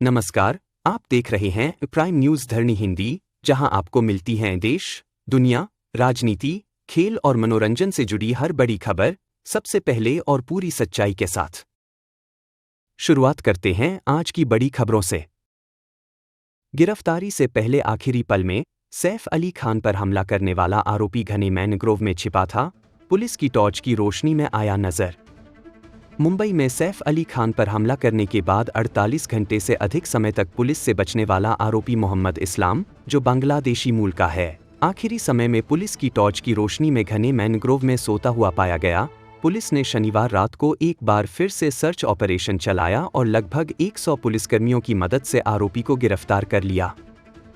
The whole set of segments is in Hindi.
नमस्कार, आप देख रहे हैं प्राइम न्यूज़ धरनी हिंदी, जहां आपको मिलती हैं देश, दुनिया, राजनीति, खेल और मनोरंजन से जुड़ी हर बड़ी खबर सबसे पहले और पूरी सच्चाई के साथ। शुरुआत करते हैं आज की बड़ी खबरों से। गिरफ्तारी से पहले आखिरी पल में सैफ अली खान पर हमला करने वाला आरोपी घने मैनग्रोव में छिपा था, पुलिस की टॉर्च की रोशनी में आया नजर। मुंबई में सैफ अली खान पर हमला करने के बाद 48 घंटे से अधिक समय तक पुलिस से बचने वाला आरोपी मोहम्मद इस्लाम, जो बांग्लादेशी मूल का है, आखिरी समय में पुलिस की टॉर्च की रोशनी में घने मैनग्रोव में सोता हुआ पाया गया। पुलिस ने शनिवार रात को एक बार फिर से सर्च ऑपरेशन चलाया और लगभग 100 पुलिसकर्मियों की मदद से आरोपी को गिरफ्तार कर लिया।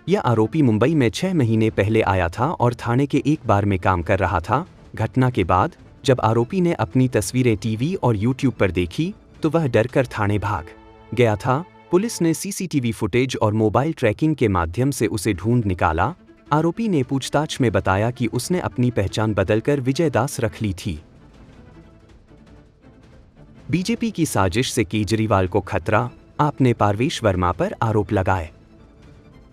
यह आरोपी मुंबई में 6 महीने पहले आया था और थाने के एक बार में काम कर रहा था। घटना के बाद जब आरोपी ने अपनी तस्वीरें टीवी और यूट्यूब पर देखी तो वह डरकर थाने भाग गया था। पुलिस ने सीसीटीवी फुटेज और मोबाइल ट्रैकिंग के माध्यम से उसे ढूंढ निकाला। आरोपी ने पूछताछ में बताया कि उसने अपनी पहचान बदलकर विजय दास रख ली थी। बीजेपी की साजिश से केजरीवाल को खतरा, आपने पारवेश वर्मा पर आरोप लगाए।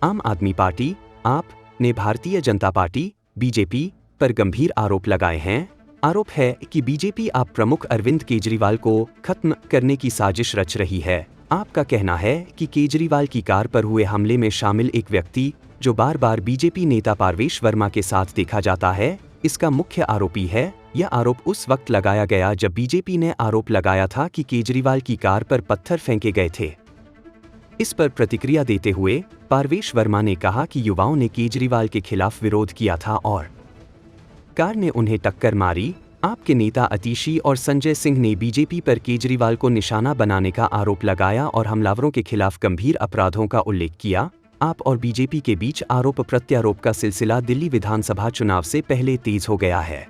आम आदमी पार्टी आप ने भारतीय जनता पार्टी बीजेपी पर गंभीर आरोप लगाए हैं। आरोप है कि बीजेपी आप प्रमुख अरविंद केजरीवाल को खत्म करने की साजिश रच रही है। आपका कहना है कि केजरीवाल की कार पर हुए हमले में शामिल एक व्यक्ति, जो बार बार बीजेपी नेता पारवेश वर्मा के साथ देखा जाता है, इसका मुख्य आरोपी है। यह आरोप उस वक्त लगाया गया जब बीजेपी ने आरोप लगाया था कि केजरीवाल की कार पर पत्थर फेंके गए थे। इस पर प्रतिक्रिया देते हुए पारवेश वर्मा ने कहा कि युवाओं ने केजरीवाल के खिलाफ विरोध किया था और कार ने उन्हें टक्कर मारी। आपके नेता अतिशी और संजय सिंह ने बीजेपी पर केजरीवाल को निशाना बनाने का आरोप लगाया और हमलावरों के खिलाफ गंभीर अपराधों का उल्लेख किया। आप और बीजेपी के बीच आरोप प्रत्यारोप का सिलसिला दिल्ली विधानसभा चुनाव से पहले तेज हो गया है।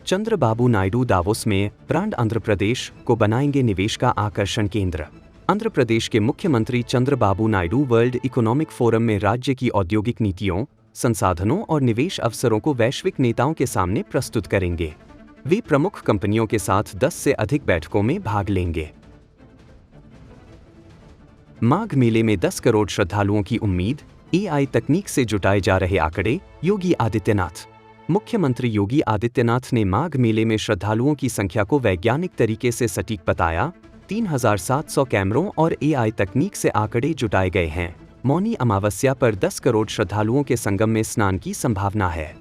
चंद्रबाबू नायडू दावोस में ब्रांड आंध्र प्रदेश को बनाएंगे निवेश का आकर्षण केंद्र। आंध्र प्रदेश के मुख्यमंत्री Chandrababu Naidu world economic forum में राज्य की औद्योगिक नीतियों, संसाधनों और निवेश अवसरों को वैश्विक नेताओं के सामने प्रस्तुत करेंगे। वे प्रमुख कंपनियों के साथ 10 से अधिक बैठकों में भाग लेंगे। माघ मेले में 10 करोड़ श्रद्धालुओं की उम्मीद, एआई तकनीक से जुटाए जा रहे आंकड़े। योगी आदित्यनाथ। मुख्यमंत्री योगी आदित्यनाथ ने माघ मेले में श्रद्धालुओं की संख्या को वैज्ञानिक तरीके से सटीक बताया। 3700 कैमरों और एआई तकनीक से आंकड़े जुटाए गए हैं। मौनी अमावस्या पर 10 करोड़ श्रद्धालुओं के संगम में स्नान की संभावना है।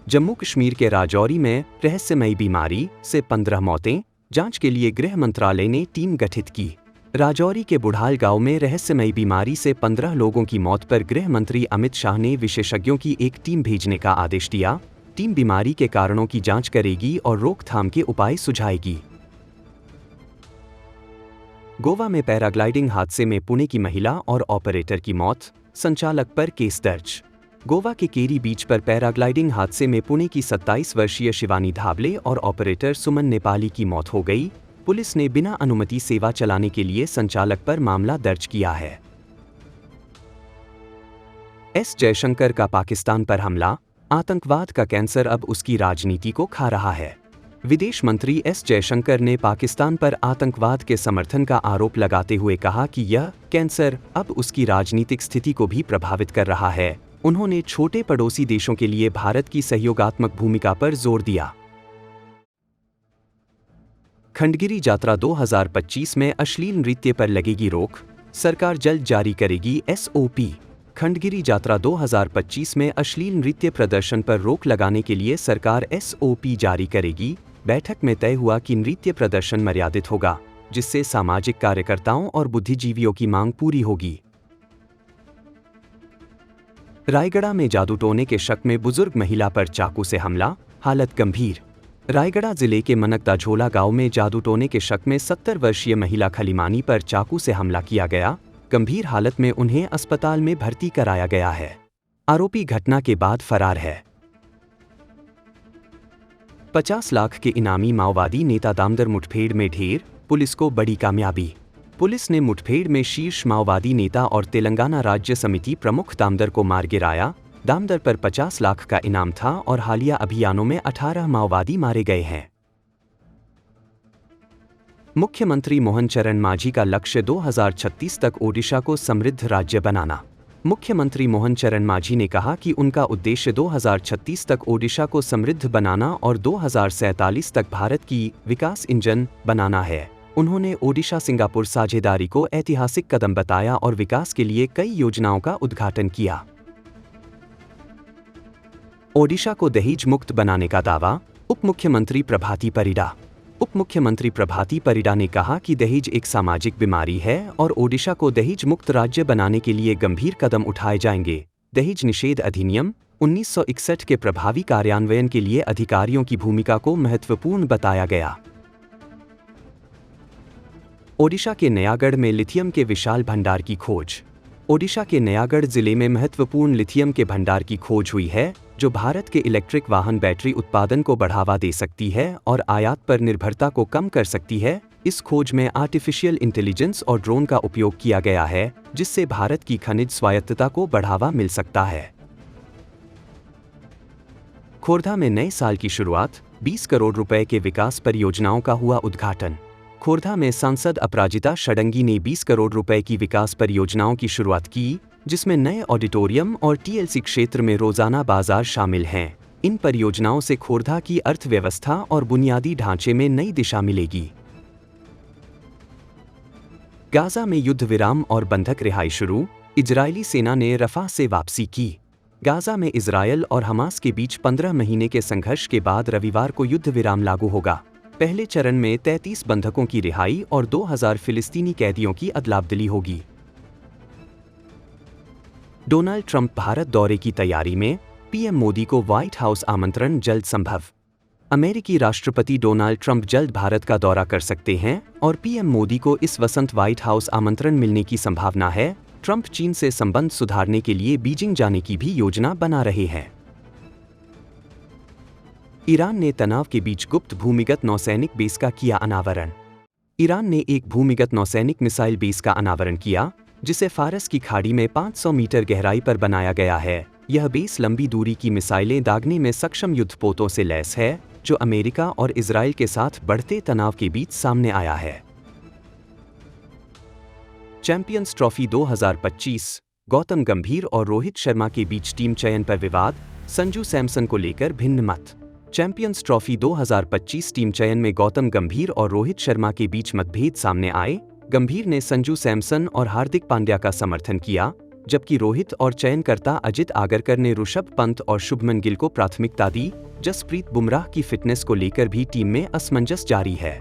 जम्मू कश्मीर के राजौरी में रहस्यमयी बीमारी से 15 मौतें, जांच के लिए गृह मंत्रालय ने टीम गठित की। राजौरी के बुढ़ाल गांव में रहस्यमयी बीमारी से 15 लोगों की मौत पर गृह मंत्री अमित शाह ने विशेषज्ञों की एक टीम भेजने का आदेश दिया। टीम बीमारी के कारणों की जांच करेगी और रोकथाम के उपाय सुझाएगी। गोवा में पैराग्लाइडिंग हादसे में पुणे की महिला और ऑपरेटर की मौत, संचालक पर केस दर्ज। गोवा के केरी बीच पर पैराग्लाइडिंग हादसे में पुणे की 27 वर्षीय शिवानी धाबले और ऑपरेटर सुमन नेपाली की मौत हो गई। पुलिस ने बिना अनुमति सेवा चलाने के लिए संचालक पर मामला दर्ज किया है। एस जयशंकर का पाकिस्तान पर हमला, आतंकवाद का कैंसर अब उसकी राजनीति को खा रहा है। विदेश मंत्री एस जयशंकर ने पाकिस्तान पर आतंकवाद के समर्थन का आरोप लगाते हुए कहा कि यह कैंसर अब उसकी राजनीतिक स्थिति को भी प्रभावित कर रहा है। उन्होंने छोटे पड़ोसी देशों के लिए भारत की सहयोगात्मक भूमिका पर जोर दिया। खंडगिरी यात्रा 2025 में अश्लील नृत्य पर लगेगी रोक, सरकार जल्द जारी करेगी एसओपी। खंडगिरी यात्रा 2025 में अश्लील नृत्य प्रदर्शन पर रोक लगाने के लिए सरकार एसओपी जारी करेगी। बैठक में तय हुआ कि नृत्य प्रदर्शन मर्यादित होगा, जिससे सामाजिक कार्यकर्ताओं और बुद्धिजीवियों की मांग पूरी होगी। रायगढ़ में जादू टोने के शक में बुजुर्ग महिला पर चाकू से हमला, हालत गंभीर। रायगढ़ जिले के मनकदा झोला गांव में जादू टोने के शक में 70 वर्षीय महिला खलीमानी पर चाकू से हमला किया गया। गंभीर हालत में उन्हें अस्पताल में भर्ती कराया गया है। आरोपी घटना के बाद फरार है। 50 लाख के इनामी माओवादी नेता दामदर मुठभेड़ में ढेर, पुलिस को बड़ी कामयाबी। पुलिस ने मुठभेड़ में शीर्ष माओवादी नेता और तेलंगाना राज्य समिति प्रमुख दामदर को मार गिराया। दामदर पर 50 लाख का इनाम था और हालिया अभियानों में 18 माओवादी मारे गए हैं। मुख्यमंत्री मोहन चरण मांझी का लक्ष्य 2036 तक ओडिशा को समृद्ध राज्य बनाना। मुख्यमंत्री मोहन चरण मांझी ने कहा कि उनका उद्देश्य 2036 तक ओडिशा को समृद्ध बनाना और 2047 तक भारत की विकास इंजन बनाना है। उन्होंने ओडिशा सिंगापुर साझेदारी को ऐतिहासिक कदम बताया और विकास के लिए कई योजनाओं का उद्घाटन किया। ओडिशा को दहेज मुक्त बनाने का दावा, उप मुख्यमंत्री प्रभाती परिडा। उप मुख्यमंत्री प्रभाती परिडा ने कहा कि दहेज एक सामाजिक बीमारी है और ओडिशा को दहेज मुक्त राज्य बनाने के लिए गंभीर कदम उठाए जाएंगे। दहेज निषेध अधिनियम 1961 के प्रभावी कार्यान्वयन के लिए अधिकारियों की भूमिका को महत्वपूर्ण बताया गया। ओडिशा के नयागढ़ में लिथियम के विशाल भंडार की खोज। ओडिशा के नयागढ़ जिले में महत्वपूर्ण लिथियम के भंडार की खोज हुई है, जो भारत के इलेक्ट्रिक वाहन बैटरी उत्पादन को बढ़ावा दे सकती है और आयात पर निर्भरता को कम कर सकती है। इस खोज में आर्टिफिशियल इंटेलिजेंस और ड्रोन का उपयोग किया गया है, जिससे भारत की खनिज स्वायत्तता को बढ़ावा मिल सकता है। खोर्धा में नए साल की शुरुआत, 20 करोड़ रुपए के विकास परियोजनाओं का हुआ उद्घाटन। खोर्धा में सांसद अपराजिता षडंगी ने 20 करोड़ रुपए की विकास परियोजनाओं की शुरुआत की, जिसमें नए ऑडिटोरियम और टीएलसी क्षेत्र में रोजाना बाजार शामिल हैं। इन परियोजनाओं से खोर्धा की अर्थव्यवस्था और बुनियादी ढांचे में नई दिशा मिलेगी। गाजा में युद्ध विराम और बंधक रिहाई शुरू, इजरायली सेना ने रफा से वापसी की। गाजा में इजरायल और हमास के बीच 15 महीने के संघर्ष के बाद रविवार को युद्ध विराम लागू होगा। पहले चरण में 33 बंधकों की रिहाई और 2000 फिलिस्तीनी कैदियों की अदला-बदली होगी। डोनाल्ड ट्रंप भारत दौरे की तैयारी में, पीएम मोदी को व्हाइट हाउस आमंत्रण जल्द संभव। अमेरिकी राष्ट्रपति डोनाल्ड ट्रंप जल्द भारत का दौरा कर सकते हैं और पीएम मोदी को इस वसंत व्हाइट हाउस आमंत्रण मिलने की संभावना है। ट्रंप चीन से संबंध सुधारने के लिए बीजिंग जाने की भी योजना बना रहे हैं। ईरान ने तनाव के बीच गुप्त भूमिगत नौसैनिक बेस का किया अनावरण। ईरान ने एक भूमिगत नौसैनिक मिसाइल बेस का अनावरण किया, जिसे फारस की खाड़ी में 500 मीटर गहराई पर बनाया गया है। यह बेस लंबी दूरी की मिसाइलें दागने में सक्षम युद्धपोतों से लैस है, जो अमेरिका और इजरायल के साथ बढ़ते तनाव के बीच सामने आया है। चैंपियंस ट्रॉफी 2025, गौतम गंभीर और रोहित शर्मा के बीच टीम चयन पर विवाद, संजू सैमसन को लेकर भिन्न मत। चैंपियंस ट्रॉफी 2025 टीम चयन में गौतम गंभीर और रोहित शर्मा के बीच मतभेद सामने आए। गंभीर ने संजू सैमसन और हार्दिक पांड्या का समर्थन किया, जबकि रोहित और चयनकर्ता अजित आगरकर ने ऋषभ पंत और शुभमन गिल को प्राथमिकता दी। जसप्रीत बुमराह की फिटनेस को लेकर भी टीम में असमंजस जारी है।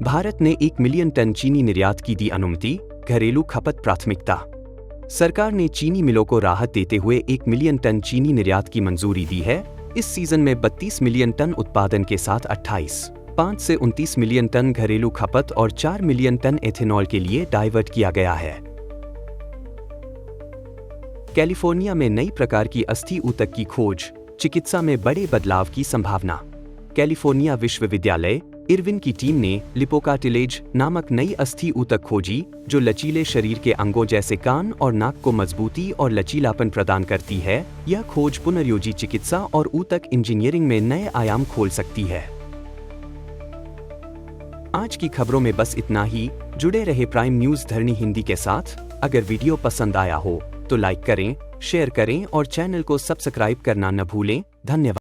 भारत ने 1 मिलियन टन चीनी निर्यात की दी अनुमति, घरेलू खपत प्राथमिकता। सरकार ने चीनी मिलों को राहत देते हुए 1 मिलियन टन चीनी निर्यात की मंजूरी दी है। इस सीजन में 32 मिलियन टन उत्पादन के साथ 5 से 29 मिलियन टन घरेलू खपत और 4 मिलियन टन एथेनॉल के लिए डाइवर्ट किया गया है। कैलिफोर्निया में नई प्रकार की अस्थि ऊतक की खोज, चिकित्सा में बड़े बदलाव की संभावना। कैलिफोर्निया विश्वविद्यालय इरविन की टीम ने लिपोकार्टिलेज नामक नई अस्थि ऊतक खोजी, जो लचीले शरीर के अंगों जैसे कान और नाक को मजबूती और लचीलापन प्रदान करती है। यह खोज पुनर्योजी चिकित्सा और ऊतक इंजीनियरिंग में नए आयाम खोल सकती है। आज की खबरों में बस इतना ही। जुड़े रहे प्राइम न्यूज़ धरनी हिंदी के साथ। अगर वीडियो पसंद आया हो तो लाइक करें, शेयर करें और चैनल को सब्सक्राइब करना न भूलें। धन्यवाद।